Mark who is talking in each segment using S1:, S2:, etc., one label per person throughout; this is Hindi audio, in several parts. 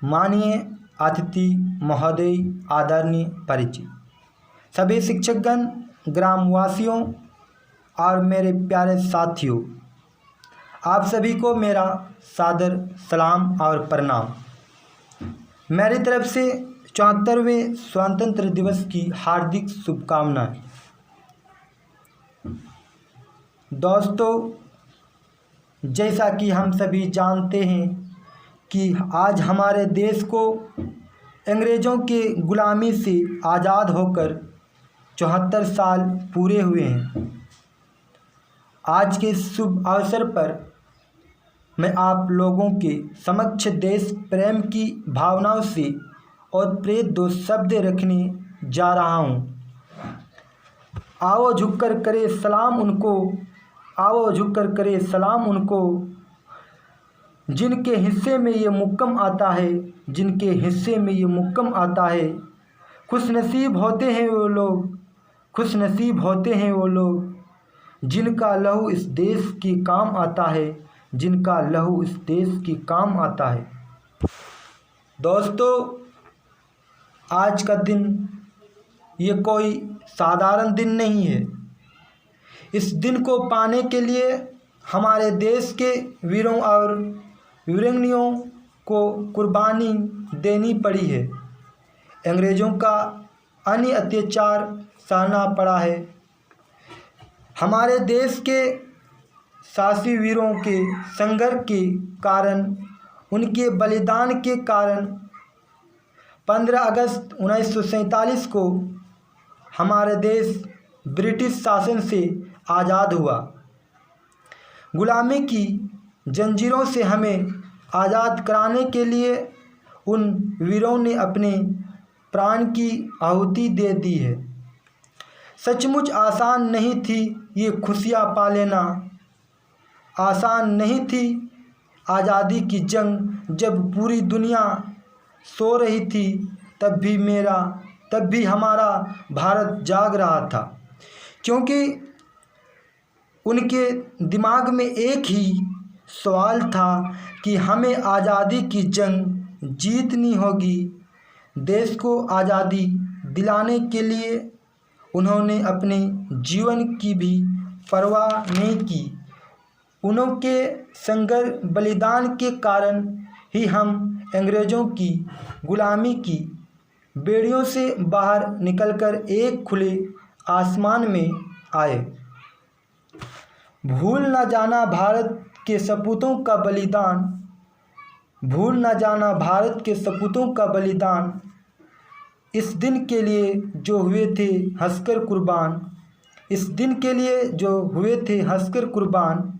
S1: माननीय अतिथि महोदय, आदरणीय परिचित, सभी शिक्षकगण, ग्रामवासियों और मेरे प्यारे साथियों, आप सभी को मेरा सादर सलाम और प्रणाम। मेरी तरफ से 74वें स्वतंत्र दिवस की हार्दिक शुभकामनाएं। दोस्तों, जैसा कि हम सभी जानते हैं कि आज हमारे देश को अंग्रेज़ों के गुलामी से आज़ाद होकर 74 साल पूरे हुए हैं। आज के शुभ अवसर पर मैं आप लोगों के समक्ष देश प्रेम की भावनाओं से और प्रेत 2 शब्द रखने जा रहा हूँ। आओ झुककर करे सलाम उनको, आओ झुककर करे सलाम उनको, जिनके हिस्से में ये मुक्कम आता है, जिनके हिस्से में ये मुक्कम आता है। खुशनसीब होते हैं वो लोग, खुशनसीब होते हैं वो लोग, जिनका लहू इस देश के काम आता है, जिनका लहू इस देश के काम आता है। दोस्तों, आज का दिन ये कोई साधारण दिन नहीं है। इस दिन को पाने के लिए हमारे देश के वीरों और वीरांगनाओं को कुर्बानी देनी पड़ी है। अंग्रेज़ों का अन्य अत्याचार सहना पड़ा है। हमारे देश के साहसी वीरों के संघर्ष के कारण, उनके बलिदान के कारण 15 अगस्त 1947 को हमारे देश ब्रिटिश शासन से आज़ाद हुआ। गुलामी की जंजीरों से हमें आज़ाद कराने के लिए उन वीरों ने अपने प्राण की आहुति दे दी है। सचमुच आसान नहीं थी ये खुशियाँ पा लेना, आसान नहीं थी आज़ादी की जंग। जब पूरी दुनिया सो रही थी तब भी हमारा भारत जाग रहा था, क्योंकि उनके दिमाग में एक ही सवाल था कि हमें आज़ादी की जंग जीतनी होगी। देश को आज़ादी दिलाने के लिए उन्होंने अपने जीवन की भी परवाह नहीं की। उनके संघर्ष बलिदान के कारण ही हम अंग्रेज़ों की गुलामी की बेड़ियों से बाहर निकलकर एक खुले आसमान में आए। भूल न जाना भारत के सपूतों का बलिदान, भूल न जाना भारत के सपूतों का बलिदान। इस दिन के लिए जो हुए थे हंसकर कुर्बान, इस दिन के लिए जो हुए थे हंसकर कुर्बान।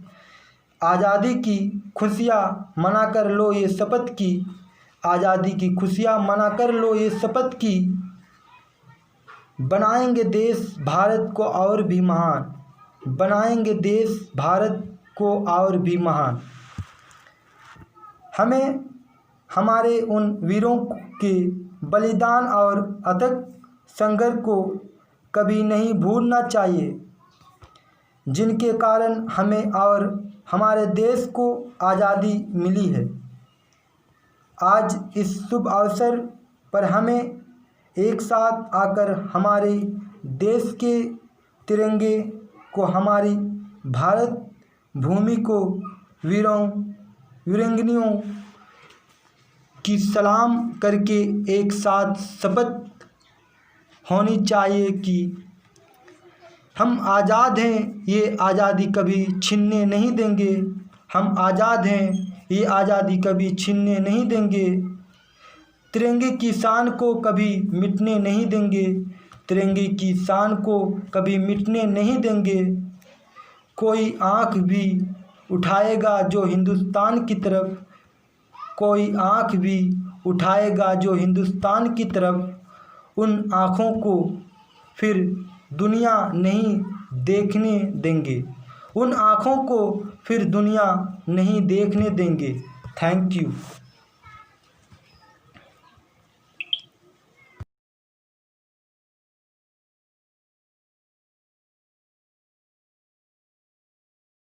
S1: आज़ादी की खुशियाँ मनाकर लो ये शपथ की, आज़ादी की खुशियाँ मनाकर लो ये शपथ की। बनाएंगे देश भारत को और भी महान, बनाएंगे देश भारत को और भी महान। हमें हमारे उन वीरों के बलिदान और अथक संघर्ष को कभी नहीं भूलना चाहिए, जिनके कारण हमें और हमारे देश को आज़ादी मिली है। आज इस शुभ अवसर पर हमें एक साथ आकर हमारे देश के तिरंगे को, हमारी भारत भूमि को, वीरों वीरांगनाओं की सलाम करके एक साथ शपथ होनी चाहिए कि हम आज़ाद हैं, ये आज़ादी कभी छीनने नहीं देंगे। हम आज़ाद हैं, ये आज़ादी कभी छीनने नहीं देंगे। तिरंगे की शान को कभी मिटने नहीं देंगे, तिरंगे की शान को कभी मिटने नहीं देंगे। कोई आँख भी उठाएगा जो हिंदुस्तान की तरफ, कोई आँख भी उठाएगा जो हिंदुस्तान की तरफ, उन आँखों को फिर दुनिया नहीं देखने देंगे, उन आँखों को फिर दुनिया नहीं देखने देंगे। Thank you.